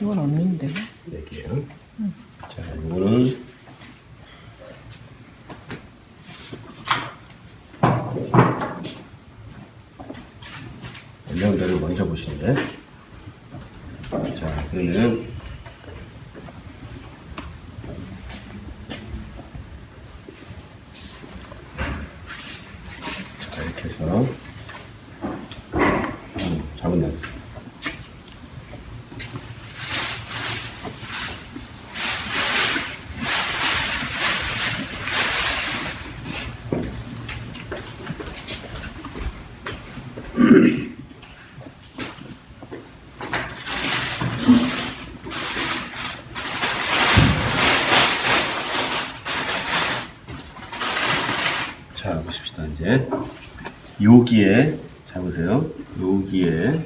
이건 없는데. 네 개요. 자, 이거는 연령대를 먼저 보시는데, 자, 그러면 자, 이렇게 해서 잘못 놨어요. 자, 보십시다. 이제 여기에, 자 보세요. 여기에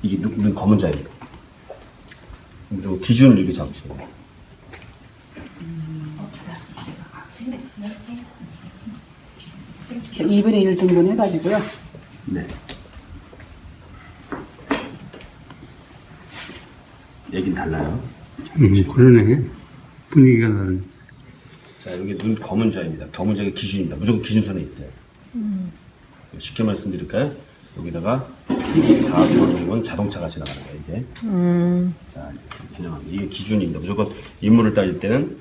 이게 눈 검은 자예요. 그리고 기준을 이렇게 잡으시면 돼요. 이렇게 2분의 1 등분 해가지고요. 네. 얘긴 달라요. 그러네. 분위기가 다르네. 자, 여기 눈 검은 자입니다. 검은 자가 기준입니다. 무조건 기준선에 있어요. 쉽게 말씀드릴까요? 여기다가 4번이면 자동차가 지나가는 거예요, 이제. 자, 지나갑니다. 이게 기준입니다. 무조건 인물을 따질 때는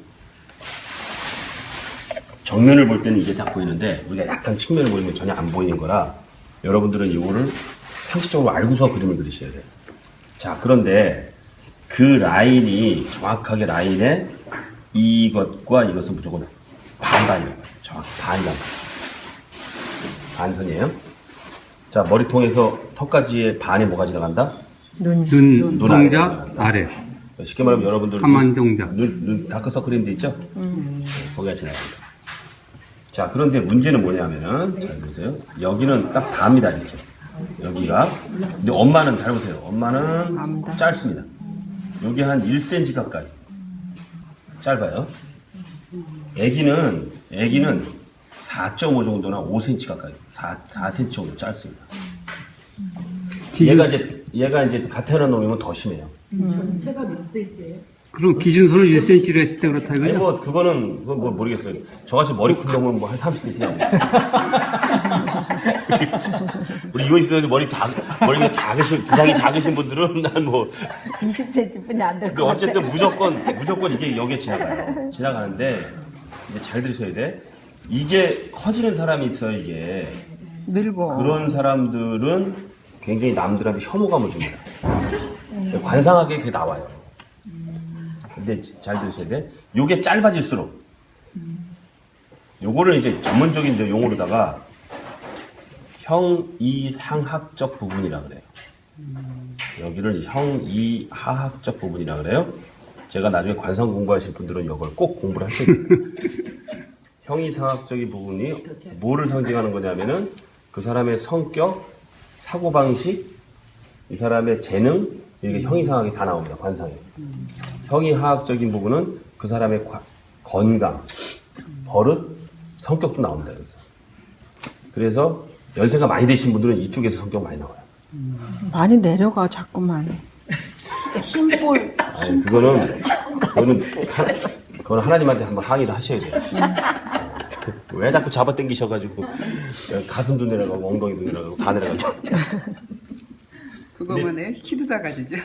정면을 볼 때는 이게 딱 보이는데, 우리가 약간 측면을 보이면 전혀 안 보이는 거라, 여러분들은 이거를 상식적으로 알고서 그림을 그리셔야 돼요. 자, 그런데 그 라인이 정확하게 라인에 이것과 이것은 무조건 반반이에요. 정확히 반이란 반선이에요. 자, 머리통에서 턱까지의 반이 뭐가 지나간다? 눈동자 아래. 쉽게 말하면 여러분들 하만동자. 눈 다크서클 있는 데 있죠? 거기가 지나갑니다. 자, 그런데 문제는 뭐냐면은, 잘 보세요. 여기는 딱 답니다, 이렇게. 여기가. 근데 엄마는, 잘 보세요. 엄마는 짧습니다. 여기 한 1cm 가까이. 짧아요. 애기는 4.5 정도나 5cm 가까이. 4cm 정도 짧습니다. 얘가 이제 갓 태어난 놈이면 더 심해요. 제가 몇 cm예요? 그럼 기준선을 1cm로 했을 때 그렇다 아니, 이거죠? 그건 뭐 모르겠어요. 저같이 머리 큰 놈은 뭐 한 30cm 나오고. 우리 이거 있어요. 머리가 두상이 작으신 분들은 난 뭐. 20cm뿐이 안 될 것 같아. 어쨌든 무조건 이게 여기에 지나가요. 지나가는데, 이제 잘 들으셔야 돼. 이게 커지는 사람이 있어요, 이게. 밀고. 그런 사람들은 굉장히 남들한테 혐오감을 줍니다. 관상하게 그게 나와요. 근데 잘 들으셔야 돼. 요게 짧아질수록, 요거를 이제 전문적인 용어로다가 형이상학적 부분이라 그래요. 여기를 형이하학적 부분이라 그래요. 제가 나중에 관상 공부하실 분들은 이걸 꼭 공부를 하셔야 됩니다. 형이상학적인 부분이 뭐를 상징하는 거냐면은 그 사람의 성격, 사고방식, 이 사람의 재능, 이게 형이상학이 다 나옵니다. 관상에. 형이하학적인 부분은 그 사람의 건강, 버릇, 성격도 나옵니다. 그래서 연세가 많이 되신 분들은 이쪽에서 성격 많이 나와요. 많이 내려가 자꾸만. 심볼. 아니, 그거는 하나님한테 한번 항의를 하셔야 돼요. 왜 자꾸 잡아당기셔가지고 가슴도 내려가고 엉덩이도 내려가고 다 내려가고. 그거만 해요? 키도 작아지죠.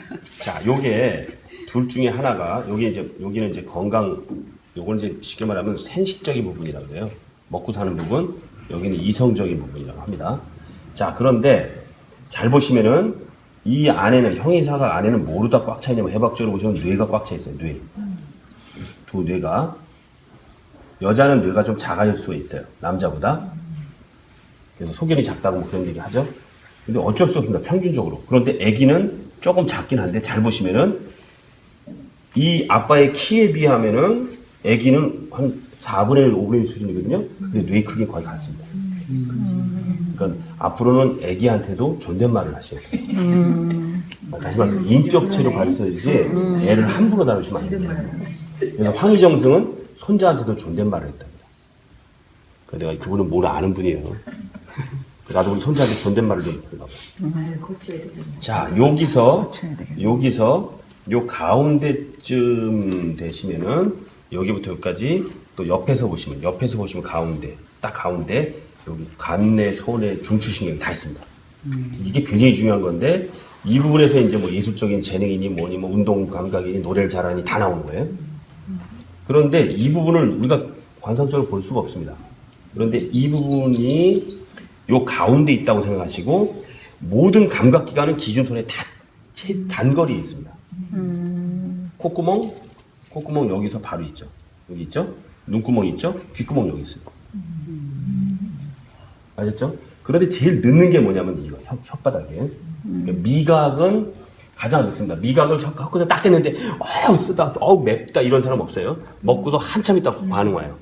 자, 요게 둘 중에 하나가 여기는 이제 건강, 요거는 이제 쉽게 말하면 생식적인 부분이라고 그래요. 먹고 사는 부분, 여기는 이성적인 부분이라고 합니다. 자, 그런데 잘 보시면은 이 안에는 형이사각 안에는 뭐로 다 꽉 차 있냐면 해박적으로 보시면 뇌가 꽉 차 있어요. 두 뇌가. 여자는 뇌가 좀 작아질 수가 있어요. 남자보다. 그래서 소견이 작다고 뭐 그런 얘기 하죠. 근데 어쩔 수 없습니다. 평균적으로. 그런데 아기는 조금 작긴 한데 잘 보시면은 이 아빠의 키에 비하면은 아기는 한 4분의 1, 5분의 1 수준이거든요. 근데 뇌 크기 거의 같습니다. 그러니까 앞으로는 애기한테도 존댓말을 하셔야 돼요. 다시 말해서 인격체로 가르쳐야지 애를 함부로 다루시면 안 돼요. 그래서 황희정승은 손자한테도 존댓말을 했답니다. 내가 그분은 뭘 아는 분이에요. 나도 우리 손자한테 존댓말을 좀 하려고. 자, 여기서 요 가운데쯤 되시면은 여기부터 여기까지 또 옆에서 보시면 가운데, 딱 가운데 여기 간내, 소내, 중추신경이 다 있습니다. 이게 굉장히 중요한 건데 이 부분에서 이제 뭐 예술적인 재능이니 뭐니 뭐 운동 감각이니 노래를 잘하니 다 나오는 거예요. 그런데 이 부분을 우리가 관상적으로 볼 수가 없습니다. 그런데 이 부분이 요 가운데 있다고 생각하시고 모든 감각기관은 기준선에 다 단거리에 있습니다. 콧구멍 여기서 바로 있죠. 여기 있죠? 눈구멍 있죠? 귓구멍 여기 있어요. 아셨죠? 그런데 제일 늦는 게 뭐냐면 이거 혓바닥이에요. 그러니까 미각은 가장 늦습니다. 미각을 혓바닥 딱 댔는데 쓰다, 맵다 이런 사람 없어요. 먹고서 한참 있다 반응 와요.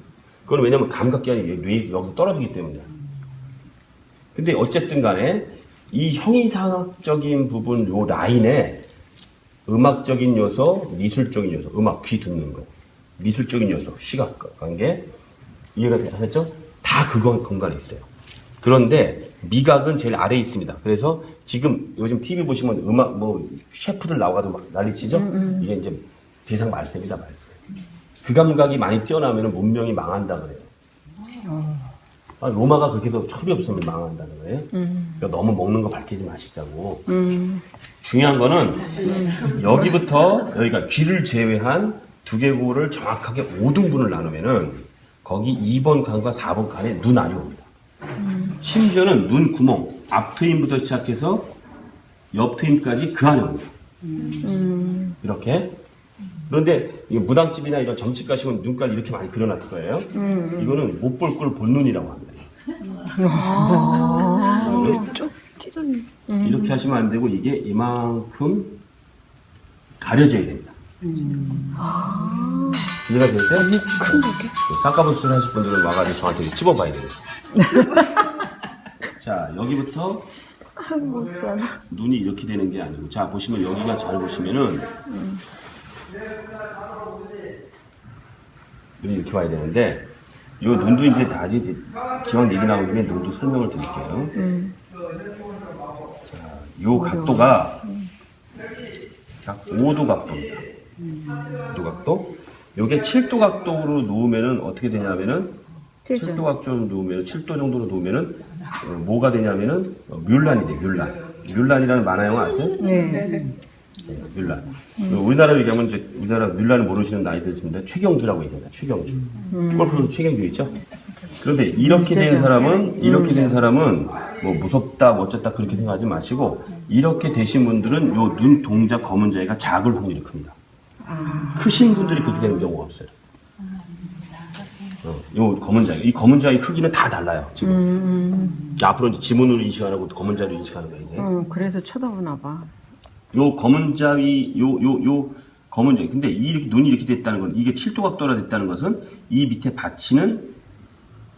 그건 왜냐면 감각기관이 뇌에 여기서 떨어지기 때문이에요. 근데 어쨌든 간에 이 형이상학적인 부분 요 라인에 음악적인 요소, 미술적인 요소, 음악, 귀 듣는 거, 미술적인 요소, 시각 관계 이해가 되셨죠? 다 그건 공간에 있어요. 그런데 미각은 제일 아래에 있습니다. 그래서 지금 요즘 TV 보시면 음악 뭐 셰프들 나와도 막 난리치죠? 이게 이제 세상 말씀이다 말씀. 그 감각이 많이 뛰어나면 문명이 망한다 그래요. 로마가 그렇게 해서 철이 없으면 망한다는 거예요. 그러니까 너무 먹는 거 밝히지 마시자고. 중요한 거는 여기부터 여기가 귀를 제외한 두개골을 정확하게 5등분을 나누면은 거기 2번 칸과 4번 칸에 눈 알이 옵니다. 심지어는 눈 구멍, 앞트임부터 시작해서 옆트임까지 그 안에 옵니다. 이렇게. 그런데 무당집이나 이런 점집 가시면 눈깔 이렇게 많이 그려놨을 거예요. 이거는 못 볼 걸 본 눈이라고 합니다. 쭉 찢었네. 이렇게 하시면 안 되고 이게 이만큼 가려져야 됩니다. 이해가 되세요? 큰 거게? 쌍꺼풀 하실 분들은 와가지고 저한테 찝어봐야 돼요. 자, 여기부터 못 살아. 눈이 이렇게 되는 게 아니고, 자, 보시면 여기가 잘 보시면은 눈이 이렇게 와야 되는데, 요 눈도 이제 나중에 기왕 얘기 나온 김에 눈도 설명을 드릴게요. 자, 요 각도가 약 5도 각도입니다. 5도 각도. 요게 7도 각도로 놓으면은 어떻게 되냐면은 7도 각도로 놓으면 7도 정도로 놓으면은 뭐가 되냐면은 뮬란이 돼요. 뮬란이라는 만화 영화 아세요? 네. 뮬란. 우리나라로 얘기하면 이제 우리나라 뮬란을 모르시는 나이들 있습니다. 최경주라고 얘기합니다. 최경주. 골프 최경주 있죠? 그런데 이렇게 된 사람은 뭐 무섭다, 뭐 어쩌다 그렇게 생각하지 마시고 이렇게 되신 분들은 요 눈 동자 검은 자위가 작을 확률이 큽니다. 크신 분들이 그렇게 되는 경우가 없어요. 요 검은 자위, 이 검은 자위 크기는 다 달라요. 지금. 앞으로 이제 지문으로 인식 안 하고 검은 자위로 인식하는 거예요. 이제. 그래서 쳐다보나 봐. 요 검은 자위, 요 검은 자위. 근데 이렇게 눈이 이렇게 됐다는 건 이게 7도 각도라 됐다는 것은 이 밑에 받치는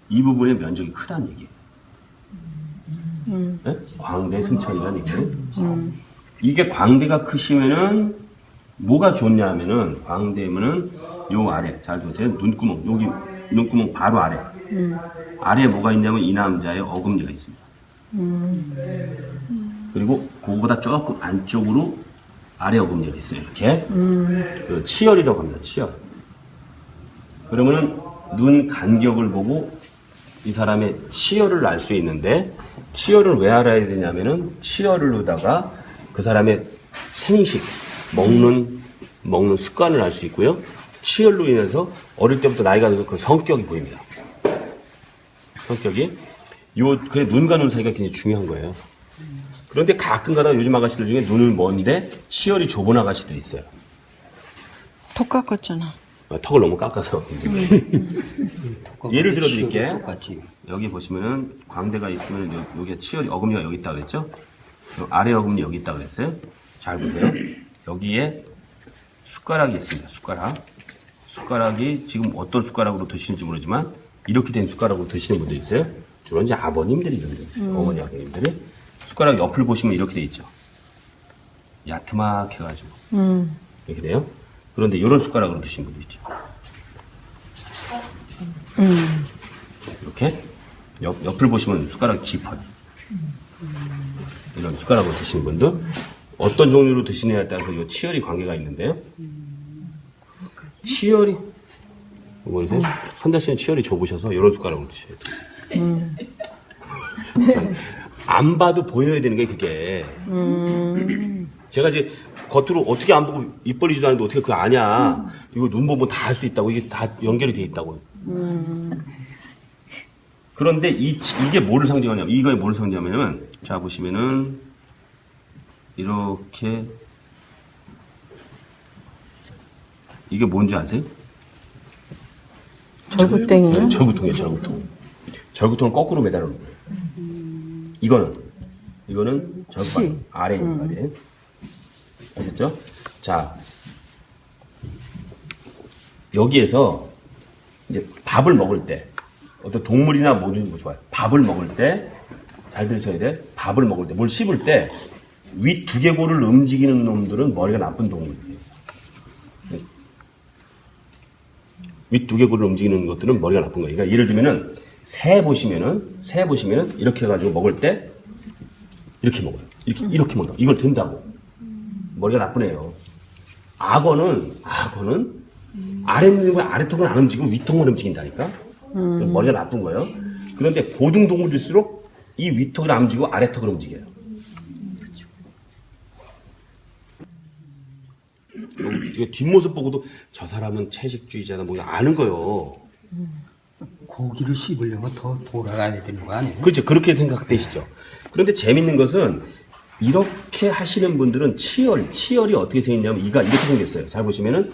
이 부분의 면적이 크다는 얘기예요. 네? 광대 승천이라는 얘기예요. 이게 광대가 크시면은 뭐가 좋냐면은 광대면은 요 아래 잘 보세요. 눈구멍 여기 눈구멍 바로 아래 아래에 뭐가 있냐면 이 남자의 어금니가 있습니다. 그리고 그거보다 조금 안쪽으로 아래 어금니가 있어요. 이렇게 그 치열이라고 합니다. 치열. 그러면은 눈 간격을 보고 이 사람의 치열을 알 수 있는데 치열을 왜 알아야 되냐면은 치열로다가 그 사람의 생식 먹는 습관을 알 수 있고요. 치열로 인해서 어릴 때부터 나이가 들어서 그 성격이 보입니다. 성격이 그래 눈과 눈 사이가 굉장히 중요한 거예요. 그런데 가끔가다 요즘 아가씨들 중에 눈을 먼데 치열이 좁은 아가씨도 있어요. 턱 깎았잖아. 턱을 너무 깎아서. 예를 들어 드릴게요. 여기 보시면은 광대가 있으면 여기에 치열이 어금니가 여기 있다 그랬죠? 아래 어금니 여기 있다 그랬어요? 잘 보세요. 여기에 숟가락이 있습니다. 숟가락이 지금 어떤 숟가락으로 드시는지 모르지만 이렇게 된 숟가락으로 드시는 분들 있어요. 주로 이제 아버님들이 이런 데 있어요. 어머니 아버님들이 숟가락 옆을 보시면 이렇게 돼 있죠. 야트막 해가지고 이렇게 돼요. 그런데 이런 숟가락으로 드신 분도 있죠. 이렇게 옆을 보시면 숟가락이 깊어요. 이런 숟가락으로 드시는 분들 어떤 종류로 드시느냐에 따라서 이 치열이 관계가 있는데요. 치열이 보세요. 선자 씨는 치열이 좁으셔서 이런 숟가락으로 드셔야 돼요. 안 봐도 보여야 되는 게 그게. 제가 이제 겉으로 어떻게 안 보고 입 벌리지도 않는데 어떻게 그거 아냐. 이거 눈 보면 다 할 수 있다고. 이게 다 연결이 돼 있다고. 그런데 이게 뭐를 상징하냐면, 이거에 뭐를 상징하냐면, 자, 보시면은, 이렇게, 이게 뭔지 아세요? 절구땡이요? 절구통이에요, 절구통. 절구통을 거꾸로 매달아 놓은 거예요. 이거는 절구통 아래에 있는 말이에요. 아셨죠? 자, 여기에서 이제 밥을 먹을 때, 어떤 동물이나 뭐든 좋아요. 밥을 먹을 때, 잘 들으셔야 돼. 밥을 먹을 때, 뭘 씹을 때, 윗 두개골을 움직이는 놈들은 머리가 나쁜 동물이에요. 윗 두개골을 움직이는 것들은 머리가 나쁜 거예요. 그러니까 예를 들면은, 새 보시면은, 이렇게 해가지고 먹을 때, 이렇게 먹어요. 이렇게 먹는다. 이걸 든다고. 머리가 나쁘네요. 악어는 아래턱은 안 움직이고 윗턱만 움직인다니까? 머리가 나쁜 거예요. 그런데 고등동물일수록 이 윗턱을 안 움직이고 아래턱을 움직여요. 뒷모습 보고도 저 사람은 채식주의자다 뭐 아는 거예요. 고기를 씹으려면 더 돌아가야 되는 거 아니에요? 그렇죠. 그렇게 생각되시죠. 그런데 재밌는 것은 이렇게 하시는 분들은 치열이 어떻게 생겼냐면 이가 이렇게 생겼어요. 잘 보시면은